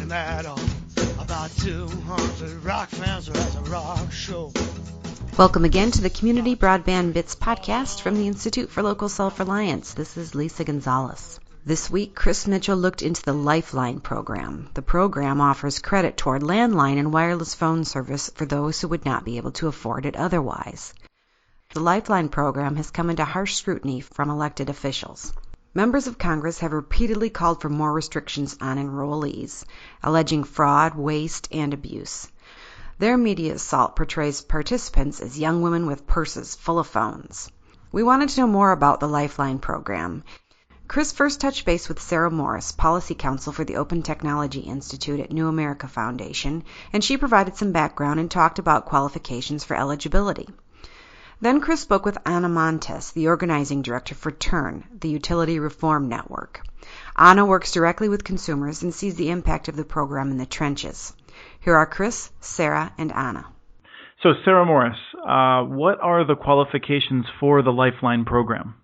talking that about 200 rock fans are at a rock show. Welcome again to the Community Broadband Bits podcast from the Institute for Local Self-Reliance. This is Lisa Gonzalez. This week, Chris Mitchell looked into the Lifeline program. The program offers credit toward landline and wireless phone service for those who would not be able to afford it otherwise. The Lifeline program has come into harsh scrutiny from elected officials. Members of Congress have repeatedly called for more restrictions on enrollees, alleging fraud, waste, and abuse. Their media assault portrays participants as young women with purses full of phones. We wanted to know more about the Lifeline program. Chris first touched base with Sarah Morris, Policy Counsel for the Open Technology Institute at New America Foundation, and she provided some background and talked about qualifications for eligibility. Then Chris spoke with Anna Montes, the organizing director for TURN, the Utility Reform Network. Anna works directly with consumers and sees the impact of the program in the trenches. Here are Chris, Sarah, and Anna. So, Sarah Morris, what are the qualifications for the Lifeline program?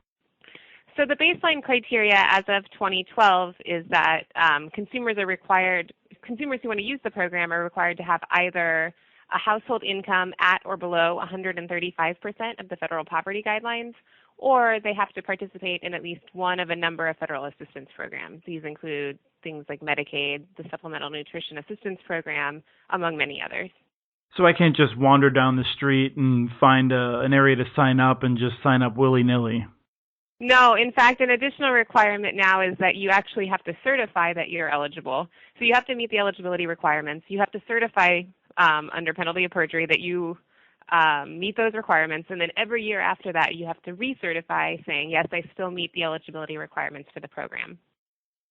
So the baseline criteria as of 2012 is that consumers who want to use the program are required to have either a household income at or below 135% of the federal poverty guidelines, or they have to participate in at least one of a number of federal assistance programs. These include things like Medicaid, the Supplemental Nutrition Assistance Program, among many others. So I can't just wander down the street and find an area to sign up and just sign up willy-nilly. No, in fact, an additional requirement now is that you actually have to certify that you're eligible. So you have to meet the eligibility requirements. You have to certify under penalty of perjury that you meet those requirements, and then every year after that you have to recertify saying, yes, I still meet the eligibility requirements for the program.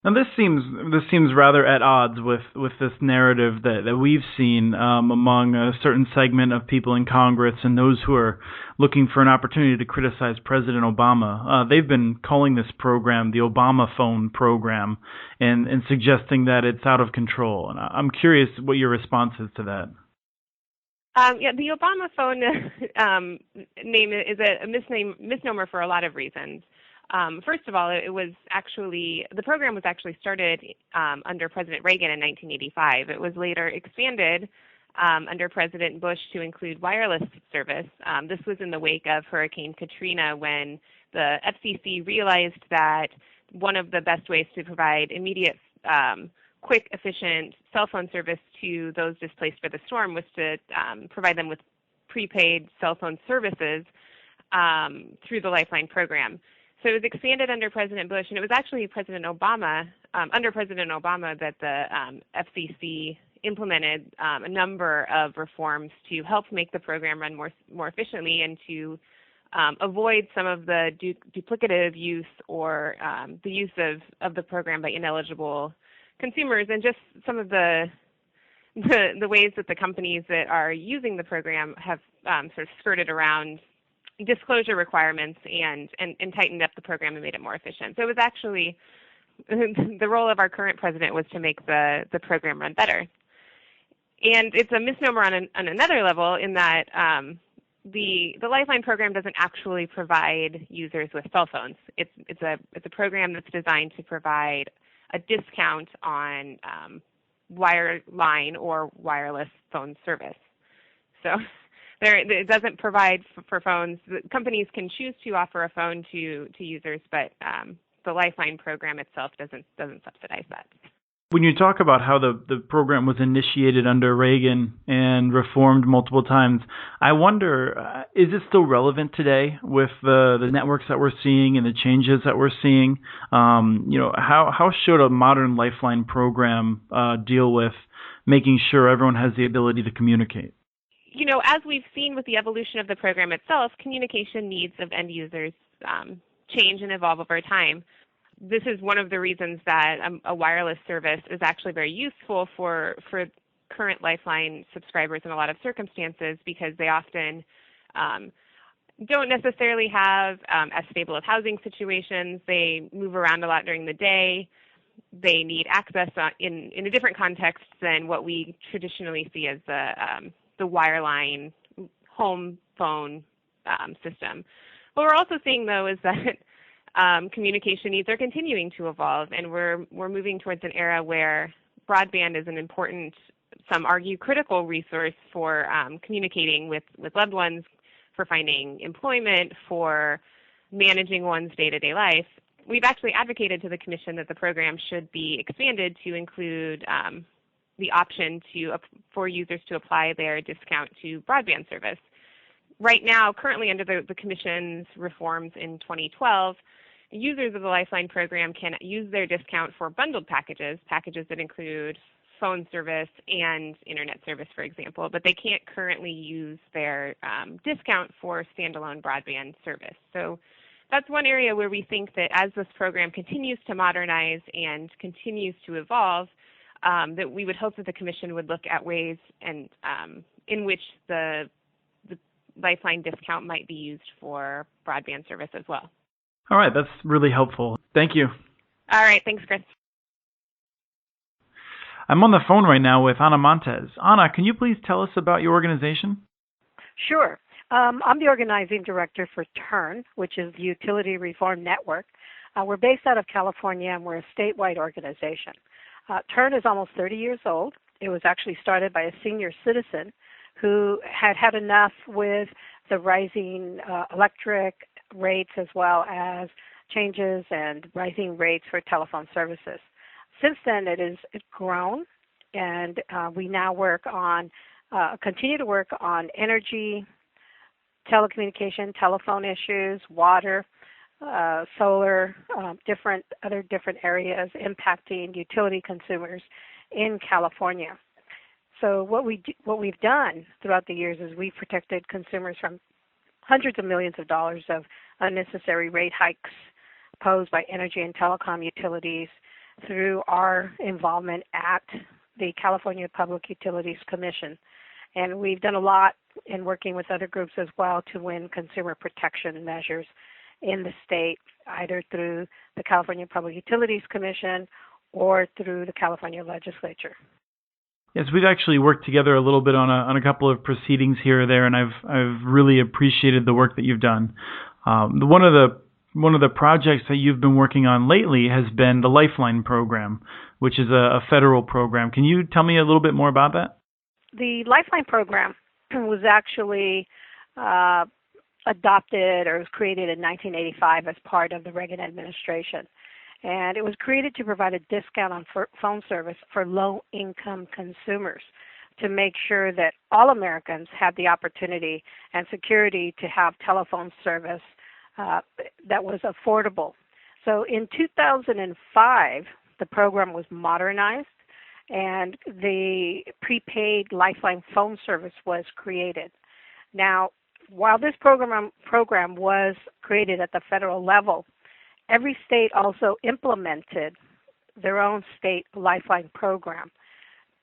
Now this seems rather at odds with this narrative that we've seen among a certain segment of people in Congress and those who are looking for an opportunity to criticize President Obama. They've been calling this program the Obama phone program and suggesting that it's out of control. And I'm curious what your response is to that. The Obama phone name is a misnomer for a lot of reasons. First of all, the program was actually started under President Reagan in 1985. It was later expanded under President Bush to include wireless service. This was in the wake of Hurricane Katrina, when the FCC realized that one of the best ways to provide immediate, quick, efficient cell phone service to those displaced by the storm was to provide them with prepaid cell phone services through the Lifeline program. So it was expanded under President Bush, and it was actually under President Obama that the FCC implemented a number of reforms to help make the program run more efficiently and to avoid some of the duplicative use or the use of the program by ineligible consumers, and just some of the ways that the companies that are using the program have sort of skirted around disclosure requirements and tightened up the program and made it more efficient. So it was actually the role of our current president was to make the program run better. And it's a misnomer on another level in that the Lifeline program doesn't actually provide users with cell phones. It's a program that's designed to provide a discount on wireline or wireless phone service. So it doesn't provide for phones. The companies can choose to offer a phone to users, but the Lifeline program itself doesn't subsidize that. When you talk about how the program was initiated under Reagan and reformed multiple times, I wonder, is it still relevant today with the networks that we're seeing and the changes that we're seeing? How should a modern Lifeline program deal with making sure everyone has the ability to communicate? As we've seen with the evolution of the program itself, communication needs of end users change and evolve over time. This is one of the reasons that a wireless service is actually very useful for current Lifeline subscribers in a lot of circumstances, because they often don't necessarily have as stable of housing situations. They move around a lot during the day. They need access in a different context than what we traditionally see as the wireline home phone system. What we're also seeing, though, is that communication needs are continuing to evolve, and we're moving towards an era where broadband is an important, some argue critical resource for communicating with loved ones, for finding employment, for managing one's day-to-day life, we've actually advocated to the Commission that the program should be expanded to include the option for users to apply their discount to broadband service. Right now, currently under the Commission's reforms in 2012, users of the Lifeline program can use their discount for bundled packages that include phone service and internet service, for example, but they can't currently use their discount for standalone broadband service. So that's one area where we think that as this program continues to modernize and continues to evolve, that we would hope that the Commission would look at ways and in which the Lifeline discount might be used for broadband service as well. All right, that's really helpful. Thank you. All right, thanks, Chris. I'm on the phone right now with Ana Montes. Ana, can you please tell us about your organization? Sure. I'm the organizing director for TURN, which is the Utility Reform Network. We're based out of California, and we're a statewide organization. TURN is almost 30 years old. It was actually started by a senior citizen who had had enough with the rising electric rates as well as changes and rising rates for telephone services. Since then, it's grown, and we now continue to work on energy, telecommunication, telephone issues, water, solar, different areas impacting utility consumers in California. So what we've done throughout the years is we've protected consumers from hundreds of millions of dollars of unnecessary rate hikes posed by energy and telecom utilities through our involvement at the California Public Utilities Commission. And we've done a lot in working with other groups as well to win consumer protection measures in the state, either through the California Public Utilities Commission or through the California legislature. Yes, we've actually worked together a little bit on a couple of proceedings here or there, and I've really appreciated the work that you've done. One of the projects that you've been working on lately has been the Lifeline program, which is a federal program. Can you tell me a little bit more about that? The Lifeline program was actually adopted or was created in 1985 as part of the Reagan administration. And it was created to provide a discount on phone service for low-income consumers to make sure that all Americans had the opportunity and security to have telephone service that was affordable. So in 2005, the program was modernized, and the prepaid Lifeline phone service was created. Now, while this program was created at the federal level, every state also implemented their own state Lifeline program.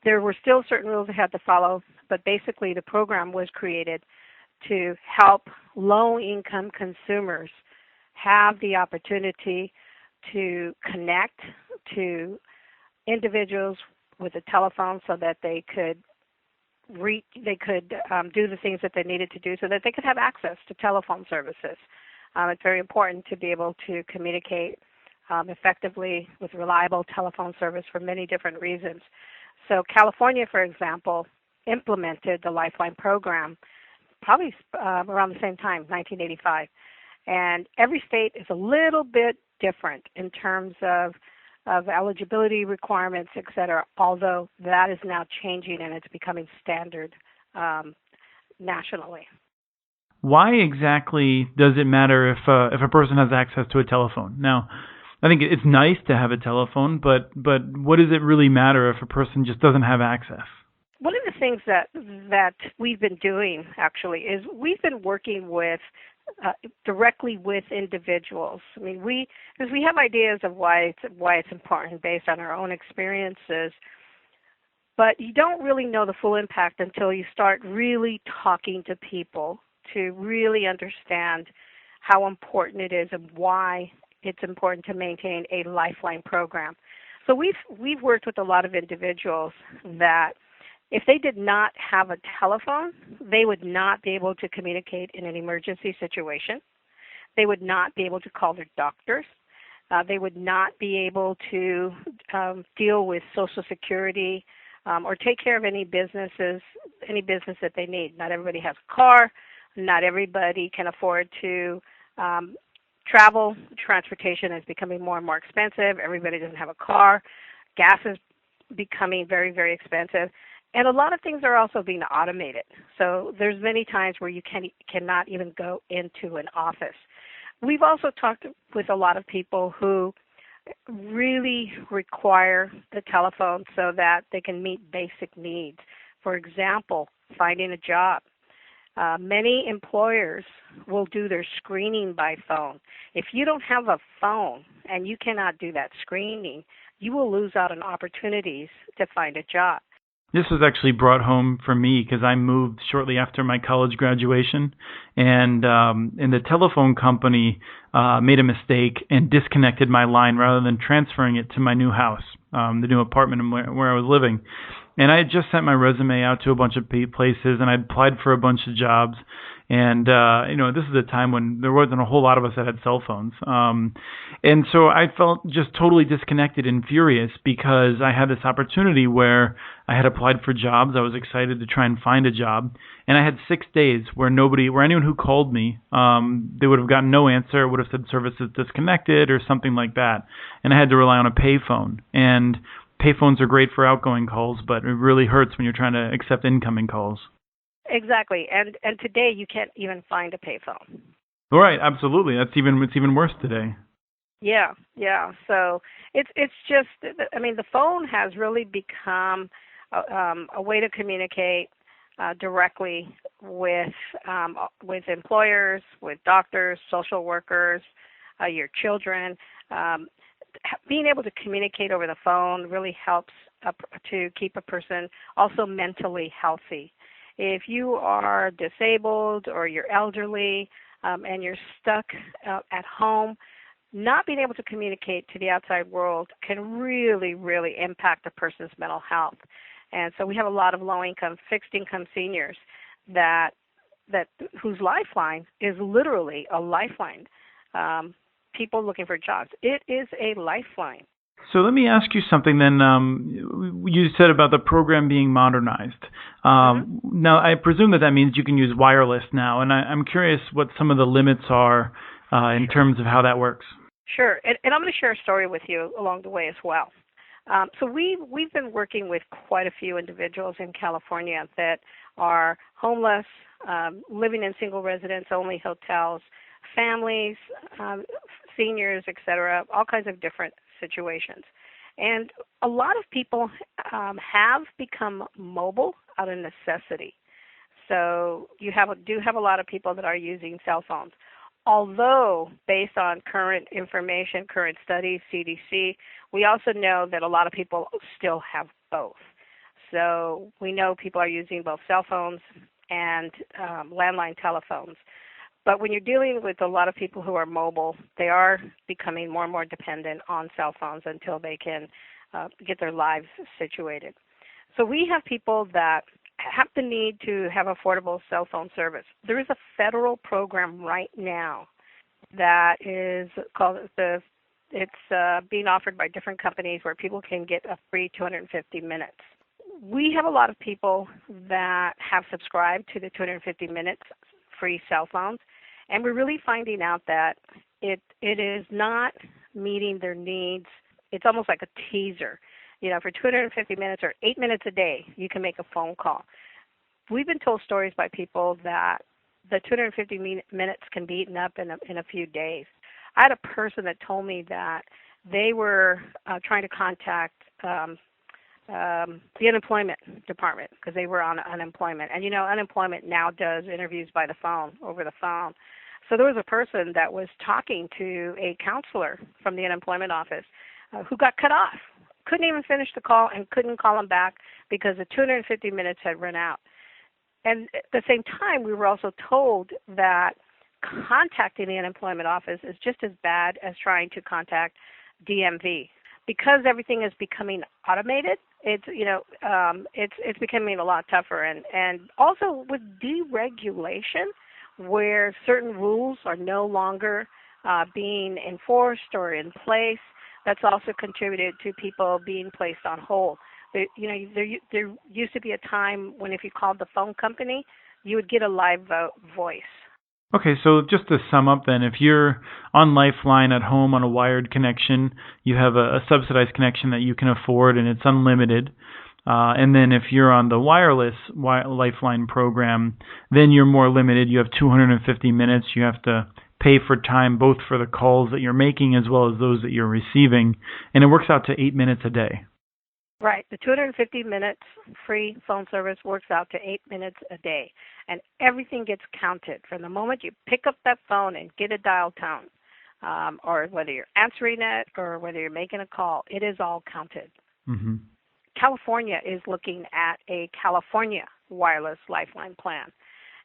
There were still certain rules they had to follow, but basically the program was created to help low-income consumers have the opportunity to connect to individuals with a telephone so that they could do the things that they needed to do so that they could have access to telephone services. It's very important to be able to communicate effectively with reliable telephone service for many different reasons. So California, for example, implemented the Lifeline program probably around the same time, 1985. And every state is a little bit different in terms of eligibility requirements, et cetera, although that is now changing and it's becoming standard nationally. Why exactly does it matter if a person has access to a telephone? Now, I think it's nice to have a telephone, but what does it really matter if a person just doesn't have access? One of the things that we've been doing actually is we've been working with directly with individuals. I mean, because we have ideas of why it's important based on our own experiences, but you don't really know the full impact until you start really talking to people to really understand how important it is and why it's important to maintain a Lifeline program. So we've worked with a lot of individuals that if they did not have a telephone, they would not be able to communicate in an emergency situation. They would not be able to call their doctors. They would not be able to deal with Social Security or take care of any business that they need. Not everybody has a car. Not everybody can afford to travel. Transportation is becoming more and more expensive. Everybody doesn't have a car. Gas is becoming very, very expensive. And a lot of things are also being automated. So there's many times where you cannot even go into an office. We've also talked with a lot of people who really require the telephone so that they can meet basic needs. For example, finding a job. Many employers will do their screening by phone. If you don't have a phone and you cannot do that screening, you will lose out on opportunities to find a job. This was actually brought home for me because I moved shortly after my college graduation, and the telephone company made a mistake and disconnected my line rather than transferring it to my new house, the new apartment where I was living. And I had just sent my resume out to a bunch of places, and I applied for a bunch of jobs. And, this is a time when there wasn't a whole lot of us that had cell phones. And so I felt just totally disconnected and furious because I had this opportunity where I had applied for jobs. I was excited to try and find a job. And I had 6 days where anyone who called me, they would have gotten no answer, would have said services disconnected or something like that. And I had to rely on a payphone. And payphones are great for outgoing calls, but it really hurts when you're trying to accept incoming calls. Exactly, and today you can't even find a payphone. Right, absolutely. It's even worse today. Yeah. So it's just, the phone has really become a way to communicate directly with employers, with doctors, social workers, your children. Being able to communicate over the phone really helps to keep a person also mentally healthy. If you are disabled or you're elderly and you're stuck at home, not being able to communicate to the outside world can really, really impact a person's mental health. And so we have a lot of low-income, fixed-income seniors that whose lifeline is literally a lifeline. People looking for jobs. It is a lifeline. So let me ask you something then. You said about the program being modernized. Now, I presume that means you can use wireless now, and I'm curious what some of the limits are in terms of how that works. Sure, and I'm going to share a story with you along the way as well. So we've been working with quite a few individuals in California that are homeless, living in single residence-only hotels, families, seniors, etc., all kinds of different situations. And a lot of people have become mobile out of necessity. So you do have a lot of people that are using cell phones. Although, based on current information, current studies, CDC, we also know that a lot of people still have both. So we know people are using both cell phones and landline telephones. But when you're dealing with a lot of people who are mobile, they are becoming more and more dependent on cell phones until they can get their lives situated. So we have people that have the need to have affordable cell phone service. There is a federal program right now that is called it's being offered by different companies where people can get a free 250 minutes. We have a lot of people that have subscribed to the 250 minutes free cell phones, and we're really finding out that it is not meeting their needs. It's almost like a teaser. For 250 minutes or 8 minutes a day, you can make a phone call. We've been told stories by people that the 250 minutes can be eaten up in a few days. I had a person that told me that they were trying to contact the unemployment department because they were on unemployment. And, unemployment now does interviews by the phone, over the phone. So there was a person that was talking to a counselor from the unemployment office who got cut off. Couldn't even finish the call and couldn't call him back because the 250 minutes had run out. And at the same time, we were also told that contacting the unemployment office is just as bad as trying to contact DMV. Because everything is becoming automated, it's becoming a lot tougher. And also with deregulation, where certain rules are no longer being enforced or in place. That's also contributed to people being placed on hold. There used to be a time when if you called the phone company, you would get a live voice. Okay, so just to sum up then, if you're on Lifeline at home on a wired connection, you have a subsidized connection that you can afford and it's unlimited. And then if you're on the wireless Lifeline program, then you're more limited. You have 250 minutes. You have to pay for time both for the calls that you're making as well as those that you're receiving. And it works out to 8 minutes a day. Right. The 250 minutes free phone service works out to 8 minutes a day. And everything gets counted from the moment you pick up that phone and get a dial tone, or whether you're answering it or whether you're making a call. It is all counted. Mm-hmm. California is looking at a California wireless Lifeline plan.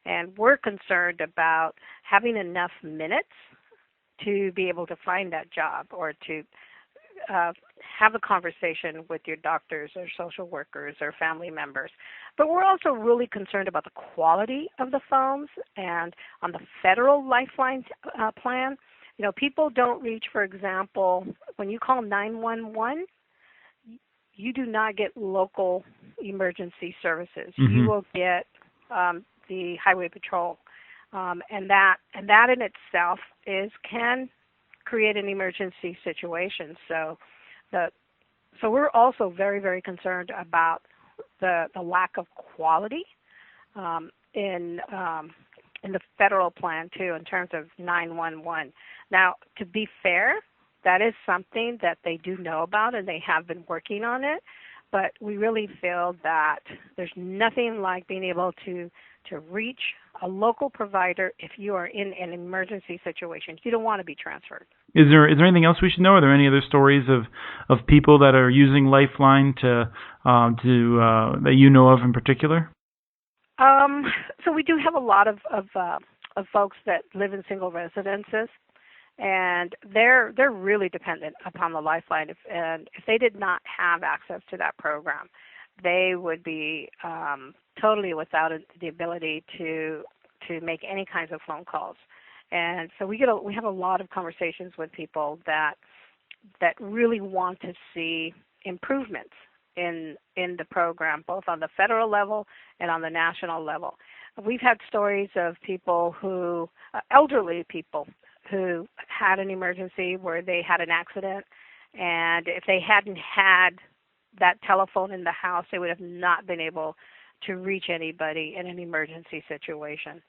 And we're concerned about having enough minutes to be able to find that job or to have a conversation with your doctors or social workers or family members. But we're also really concerned about the quality of the phones. And on the federal Lifeline plan, people don't reach, for example, when you call 911, you do not get local emergency services. Mm-hmm. You will get the highway patrol, and that in itself can create an emergency situation. So we're also very, very concerned about the lack of quality in the federal plan too, in terms of 911. Now, to be fair, that is something that they do know about and they have been working on it. But we really feel that there's nothing like being able to reach a local provider if you are in an emergency situation. You don't want to be transferred. Is there anything else we should know? Are there any other stories of people that are using Lifeline to that you know of in particular? So we do have a lot of folks that live in single residences, and they're really dependent upon the Lifeline. If they did not have access to that program, they would be totally without the ability to make any kinds of phone calls. And so we have a lot of conversations with people that really want to see improvements in the program, both on the federal level and on the national level. We've had stories of people elderly people who had an emergency where they had an accident, and if they hadn't had that telephone in the house, they would have not been able to reach anybody in an emergency situation.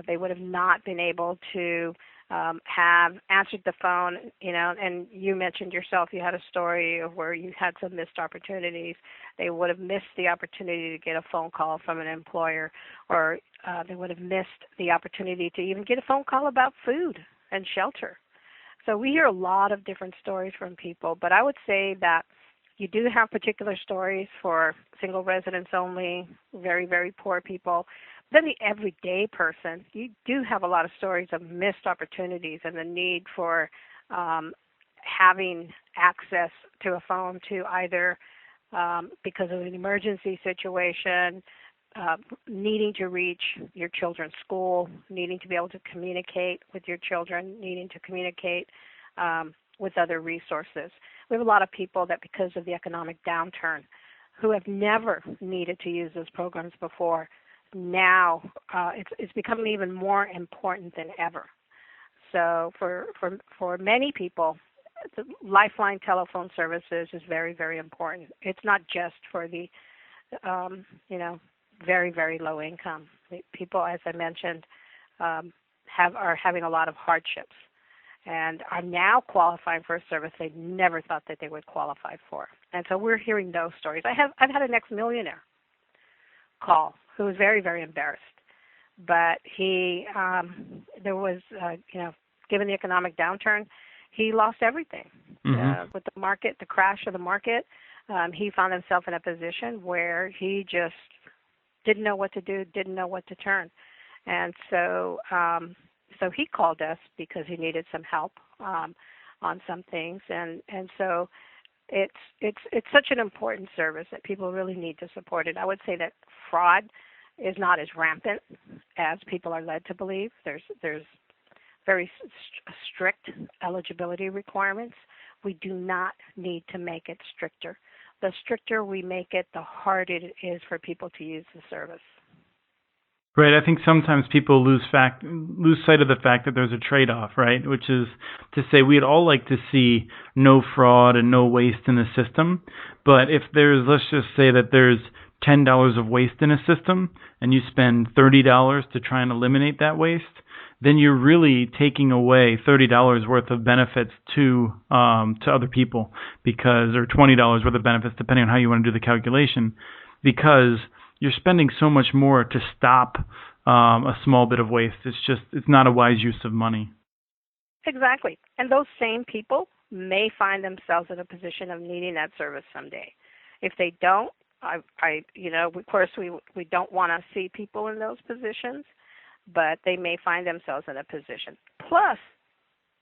They would have not been able to have answered the phone, and you mentioned yourself, you had a story of where you had some missed opportunities. They would have missed the opportunity to get a phone call from an employer, or they would have missed the opportunity to even get a phone call about food and shelter. So we hear a lot of different stories from people, but I would say that you do have particular stories for single residents only, very, very poor people. Then the everyday person, you do have a lot of stories of missed opportunities and the need for having access to a phone to either because of an emergency situation, needing to reach your children's school, needing to be able to communicate with your children, needing to communicate with other resources. We have a lot of people that because of the economic downturn who have never needed to use those programs before, now it's becoming even more important than ever. So for many people, the Lifeline telephone services is very, very important. It's not just for the very, very low income. People, as I mentioned, are having a lot of hardships and are now qualifying for a service they never thought that they would qualify for. And so we're hearing those stories. I've had an ex-millionaire call who was very, very embarrassed. But there was, given the economic downturn, he lost everything. Mm-hmm. With the market, the crash of the market, he found himself in a position where he just didn't know what to do, didn't know what to turn. And so he called us because he needed some help on some things. And so it's such an important service that people really need to support it. I would say that fraud is not as rampant as people are led to believe. There's very strict eligibility requirements. We do not need to make it stricter. The stricter we make it, the harder it is for people to use the service. Right. I think sometimes people lose sight of the fact that there's a trade-off, right? Which is to say we'd all like to see no fraud and no waste in the system. But if let's just say that there's $10 of waste in a system and you spend $30 to try and eliminate that waste, then you're really taking away $30 worth of benefits to other people or $20 worth of benefits, depending on how you want to do the calculation, because you're spending so much more to stop a small bit of waste. It's not a wise use of money. Exactly. And those same people may find themselves in a position of needing that service someday. If they don't, of course we don't want to see people in those positions, but they may find themselves in a position. Plus,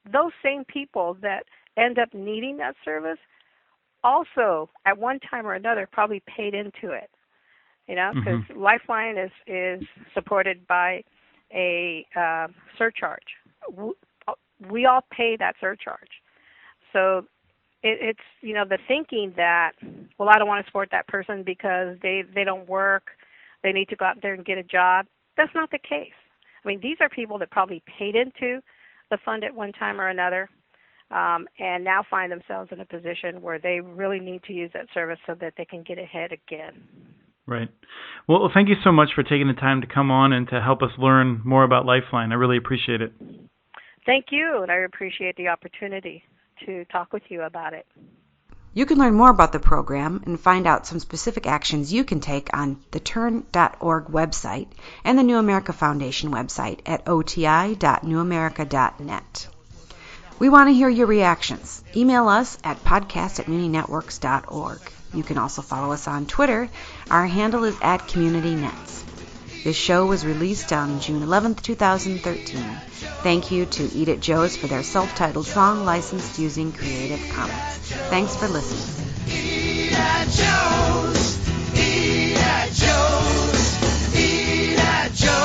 those same people that end up needing that service also, at one time or another, probably paid into it. Because Lifeline is supported by a surcharge. We all pay that surcharge. So it's the thinking that, well, I don't want to support that person because they don't work, they need to go out there and get a job. That's not the case. I mean, these are people that probably paid into the fund at one time or another, and now find themselves in a position where they really need to use that service so that they can get ahead again. Right. Well, thank you so much for taking the time to come on and to help us learn more about Lifeline. I really appreciate it. Thank you, and I appreciate the opportunity to talk with you about it. You can learn more about the program and find out some specific actions you can take on the turn.org website and the New America Foundation website at oti.newamerica.net. We want to hear your reactions. Email us at podcast@muninetworks.org. You can also follow us on Twitter. Our handle is @CommunityNets. This show was released on June 11th, 2013. Thank you to Eat It Joe's for their self-titled song licensed using Creative Commons. Thanks for listening. Eat at Joe's, eat at Joe's, eat at Joe's.